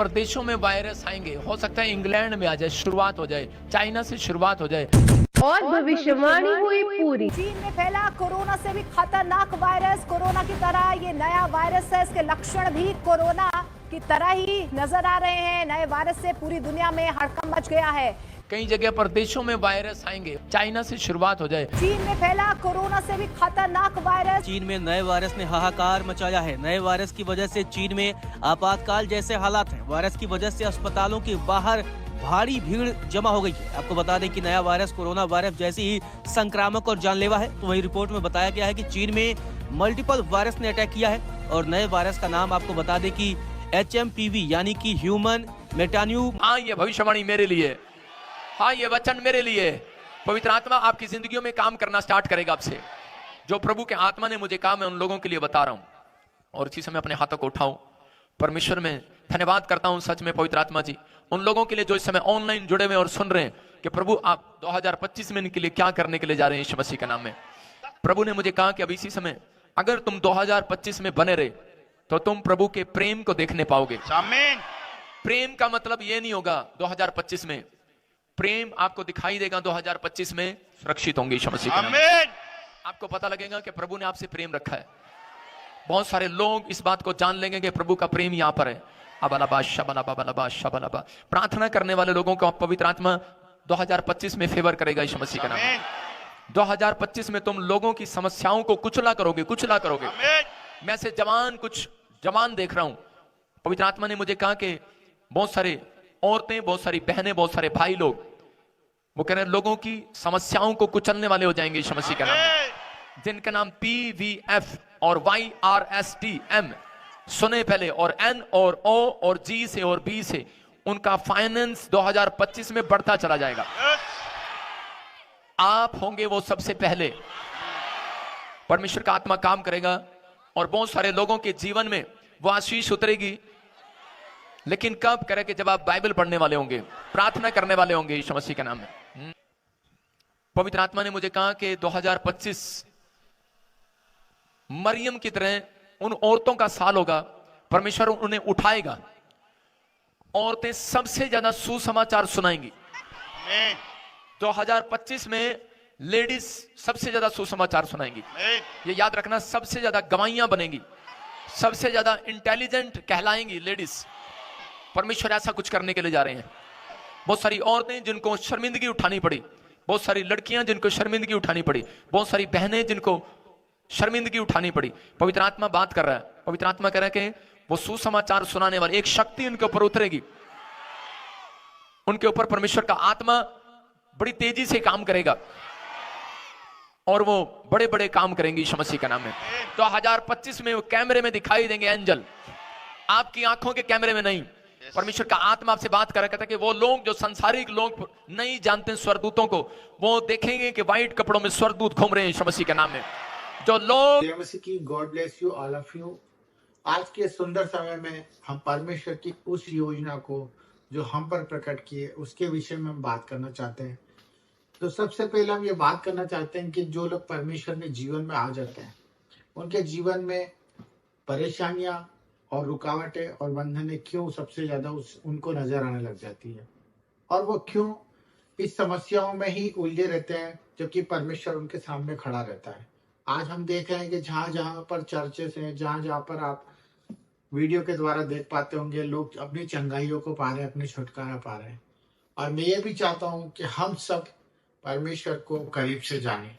प्रदेशों में वायरस आएंगे, हो सकता है इंग्लैंड में आ जाए, शुरुआत हो जाए, चाइना से शुरुआत हो जाए और भविष्यवाणी हुई पूरी। चीन में फैला कोरोना से भी खतरनाक वायरस। कोरोना की तरह ये नया वायरस है, इसके लक्षण भी कोरोना की तरह ही नजर आ रहे हैं। नए वायरस से पूरी दुनिया में हड़कंप मच गया है। कई जगह प्रदेशों में वायरस आएंगे, चाइना से शुरुआत हो जाए। चीन में फैला कोरोना से भी खतरनाक वायरस। चीन में नए वायरस ने हाहाकार मचाया है। नए वायरस की वजह से चीन में आपातकाल जैसे हालात हैं। वायरस की वजह से अस्पतालों के बाहर भारी भीड़ जमा हो गई है। आपको बता दें कि नया वायरस कोरोना वायरस जैसी ही संक्रामक और जानलेवा है। तो वही रिपोर्ट में बताया गया है कि चीन में मल्टीपल वायरस ने अटैक किया है और नए वायरस का नाम आपको बता दें कि HMPV यानी कि ह्यूमन मेटान्यू। हाँ, ये भविष्यवाणी मेरे लिए, हाँ ये वचन मेरे लिए। पवित्र आत्मा आपकी जिंदगियों में काम करना स्टार्ट करेगा आपसे। जो प्रभु के आत्मा ने मुझे कहा, मैं उन लोगों के लिए बता रहा हूं। और इसी समय अपने हाथों को उठाऊं, परमेश्वर में धन्यवाद करता हूं सच में पवित्र आत्मा जी, उन लोगों के लिए जो इस समय ऑनलाइन जुड़े हुए और सुन रहे हैं कि प्रभु आप 2025 में इनके लिए क्या करने के लिए जा रहे हैं। यीशु मसीह के नाम में प्रभु ने मुझे कहा कि अब इसी समय अगर तुम 2025 में बने रहे तो तुम प्रभु के प्रेम को देखने पाओगे। आमीन। प्रेम का मतलब ये नहीं होगा 2025 में, प्रेम आपको दिखाई देगा 2025 में सुरक्षित होंगे यीशु मसीह के नाम में। आपको पता लगेगा कि प्रभु ने आपसे प्रेम रखा है। बहुत सारे लोग इस बात को जान लेंगे कि प्रभु का प्रेम यहाँ पर है। प्रार्थना करने वाले लोगों को पवित्र आत्मा 2025 में फेवर करेगा यीशु मसीह के नाम में। 2025 में तुम लोगों की समस्याओं को कुचला करोगे, कुचला करोगे। मैं से कुछ जवान देख रहा हूं। पवित्र आत्मा ने मुझे कहा कि बहुत सारे औरतें, बहुत सारी बहनें, बहुत सारे भाई लोग, वो कह रहे हैं लोगों की समस्याओं को कुचलने वाले हो जाएंगे यीशु मसीह का नाम में। जिनका नाम PVF और YRSTM सुने पहले, और N और O और G से और B से, उनका फाइनेंस 2025 में बढ़ता चला जाएगा। आप होंगे वो सबसे पहले। परमेश्वर का आत्मा काम करेगा और बहुत सारे लोगों के जीवन में वो आशीष उतरेगी। लेकिन कब करे कि जब आप बाइबल पढ़ने वाले होंगे, प्रार्थना करने वाले होंगे यीशु मसीह के नाम में। पवित्र आत्मा ने मुझे कहा कि 2025 मरियम की तरह उन औरतों का साल होगा। परमेश्वर उन्हें उठाएगा। औरतें सबसे ज्यादा सुसमाचार सुनाएंगी। 2025 में लेडीज सबसे ज्यादा सुसमाचार सुनाएंगी। ये याद रखना, सबसे ज्यादा गवाहियां बनेंगी, सबसे ज्यादा इंटेलिजेंट कहलाएंगी लेडीज। परमेश्वर ऐसा कुछ करने के लिए जा रहे हैं। बहुत सारी औरतें जिनको शर्मिंदगी उठानी पड़ी, बहुत सारी लड़कियां जिनको शर्मिंदगी उठानी पड़ी, बहुत सारी बहनें जिनको शर्मिंदगी उठानी पड़ी, पवित्र आत्मा बात कर रहा है। पवित्र आत्मा कह रहा है कि वो सुसमाचार सुनाने वाली एक शक्ति उनके ऊपर उतरेगी। उनके ऊपर परमेश्वर का आत्मा बड़ी तेजी से काम करेगा और वो बड़े बड़े काम करेंगे यीशु मसीह का नाम में। 2025 में वो कैमरे में दिखाई देंगे एंजल, आपकी आंखों के कैमरे में नहीं। परमेश्वर का आत्मा आपसे बात कर रहा था कि वो लोग जो संसारिक लोग नहीं जानते स्वर्गदूतों को, वो देखेंगे कि व्हाइट कपड़ों में स्वर्गदूत घूम रहे हैं यीशु मसीह के नाम में। जो लोग God bless you all of you. आज के सुंदर समय में हम परमेश्वर की उस योजना को जो हम पर प्रकट किए उसके विषय में हम बात करना चाहते हैं। तो सबसे पहले हम ये बात करना चाहते हैं कि जो लोग परमेश्वर के जीवन में आ जाते हैं, उनके जीवन में परेशानियां और रुकावटें और बंधनें क्यों सबसे ज्यादा उनको नजर आने लग जाती है, और वो क्यों इस समस्याओं में ही उलझे रहते हैं जबकि परमेश्वर उनके सामने खड़ा रहता है। आज हम देख रहे हैं कि जहां जहां पर चर्चेस हैं, जहां जहां पर आप वीडियो के द्वारा देख पाते होंगे, लोग अपनी चंगाइयों को पा रहे हैं, अपनी छुटकारा पा रहे हैं। और मैं ये भी चाहता हूं कि हम सब परमेश्वर को करीब से जाने,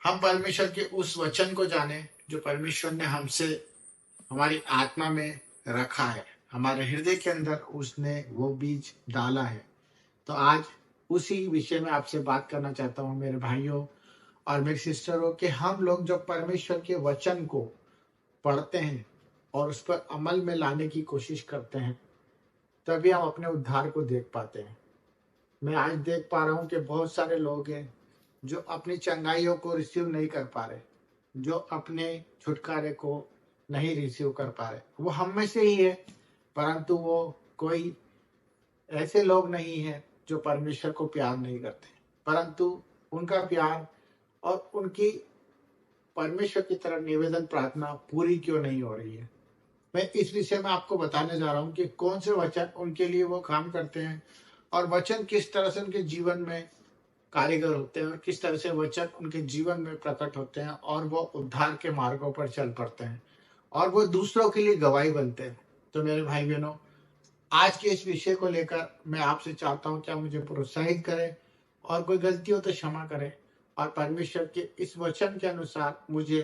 हम परमेश्वर के उस वचन को जाने जो परमेश्वर ने हमसे हमारी आत्मा में रखा है, हमारे हृदय के अंदर उसने वो बीज डाला है। तो आज उसी विषय में आपसे बात करना चाहता हूँ मेरे भाइयों और मेरी सिस्टरों, कि हम लोग जब परमेश्वर के वचन को पढ़ते हैं और उस पर अमल में लाने की कोशिश करते हैं, तभी हम अपने उद्धार को देख पाते हैं। मैं आज देख पा रहा हूँ कि बहुत सारे लोग हैं जो अपनी चंगाइयों को रिसीव नहीं कर पा रहे, जो अपने छुटकारे को नहीं रिसीव कर पा रहे। वो हम में से ही है, परंतु वो कोई ऐसे लोग नहीं है जो परमेश्वर को प्यार नहीं करते, परंतु उनका प्यार और उनकी परमेश्वर की तरफ निवेदन प्रार्थना पूरी क्यों नहीं हो रही है। मैं इस विषय में आपको बताने जा रहा हूँ कि कौन से वचन उनके लिए वो काम करते हैं और वचन किस तरह से उनके जीवन में कारीगर होते हैं और किस तरह से वचन उनके जीवन में प्रकट होते हैं और वो उद्धार के मार्गों पर चल पड़ते हैं और वो दूसरों के लिए गवाही बनते हैं। तो मेरे भाई बहनों, आज के इस विषय को लेकर मैं आपसे चाहता हूं कि आप मुझे प्रोत्साहित करें और कोई गलती हो तो क्षमा करें और परमेश्वर के इस वचन के अनुसार मुझे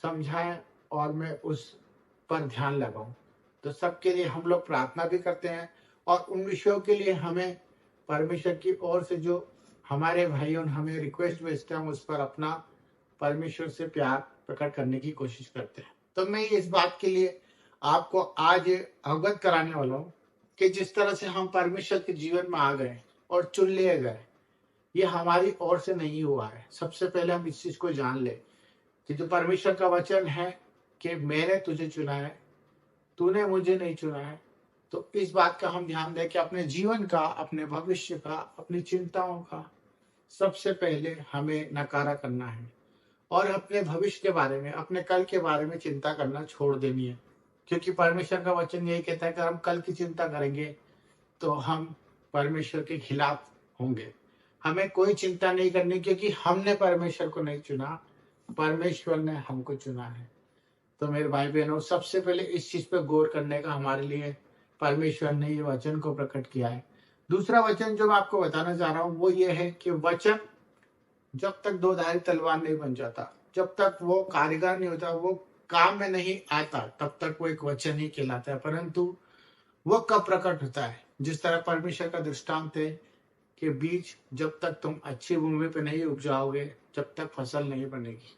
समझाएं और मैं उस पर ध्यान लगाऊं। तो सबके लिए हम लोग प्रार्थना भी करते हैं और उन विषयों के लिए हमें परमेश्वर की ओर से जो हमारे भाइयों हमें रिक्वेस्ट भेजते हैं, हम उस पर अपना परमेश्वर से प्यार प्रकट करने की कोशिश करते हैं। तो मैं इस बात के लिए आपको आज अवगत कराने वाला हूँ कि जिस तरह से हम परमेश्वर के जीवन में आ गए और चुन लिए गए, ये हमारी ओर से नहीं हुआ है। सबसे पहले हम इस चीज को जान ले कि जो परमेश्वर का वचन है कि मैंने तुझे चुना है, तूने मुझे नहीं चुना है। तो इस बात का हम ध्यान दें कि अपने जीवन का, अपने भविष्य का, अपनी चिंताओं का सबसे पहले हमें नकारा करना है और अपने भविष्य के बारे में, अपने कल के बारे में चिंता करना छोड़ देनी है। क्योंकि परमेश्वर का वचन यही कहता है कि हम कल की चिंता करेंगे तो हम परमेश्वर के खिलाफ होंगे। हमें कोई चिंता नहीं करनी क्योंकि हमने परमेश्वर को नहीं चुना, परमेश्वर ने हमको चुना है। तो मेरे भाई बहनों, सबसे पहले इस चीज पे गौर करने का हमारे लिए परमेश्वर ने ये वचन को प्रकट किया है। दूसरा वचन जो मैं आपको बताना चाह रहा हूँ वो ये है कि वचन जब तक दो धारी तलवार नहीं बन जाता, जब तक वो कारीगर नहीं होता, वो काम में नहीं आता, तब तक वो एक वचन ही कहलाता है। परंतु वो कब प्रकट होता है? जिस तरह परमेश्वर का दृष्टांत है कि बीज जब तक तुम अच्छी भूमि पे नहीं उपजाओगे, जब तक फसल नहीं बनेगी।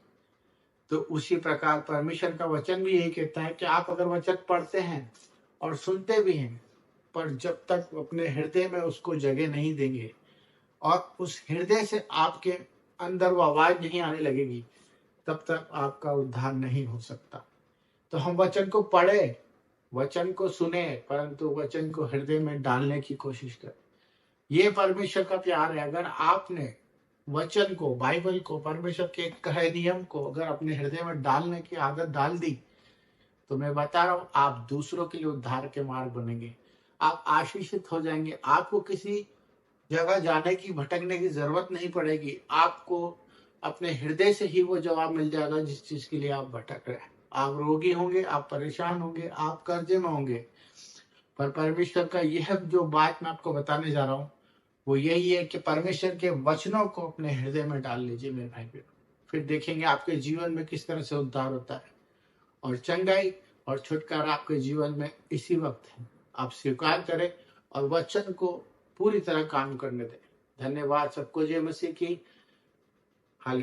तो उसी प्रकार परमेश्वर का वचन भी यही कहता है कि आप अगर वचन पढ़ते हैं और सुनते भी हैं, पर जब तक अपने हृदय में उसको जगह नहीं देंगे और उस हृदय से आपके अंदर वो आवाज नहीं आने लगेगी, तब तक आपका उद्धार नहीं हो सकता। तो हम वचन को पढ़े, वचन को सुने, परंतु वचन को हृदय में डालने की कोशिश करें। ये परमेश्वर का प्यार है। अगर आपने वचन को, बाइबल को, परमेश्वर के कहे नियम को अगर अपने हृदय में डालने की आदत डाल दी, तो मैं बता रहा हूं आप दूसरों के लिए उद्धार के मार्ग बनेंगे, आप आशीषित हो जाएंगे। आपको किसी जगह जाने की, भटकने की जरूरत नहीं पड़ेगी। आपको अपने हृदय से ही वो जवाब मिल जाएगा जिस चीज के लिए आप भटक रहे हैं। आप रोगी होंगे, आप परेशान होंगे, आप कर्जे में होंगे, पर परमेश्वर का यह जो बात मैं आपको बताने जा रहा हूँ वो यही है कि परमेश्वर के वचनों को अपने हृदय में डाल लीजिए मेरे भाई बहनों। फिर देखेंगे आपके जीवन में किस तरह से उद्धार होता है और चंगाई और छुटकारा आपके जीवन में इसी वक्त है। आप स्वीकार करें और वचन को पूरी तरह काम करने दें। धन्यवाद सबको। जय मसीह की। हालेलुया।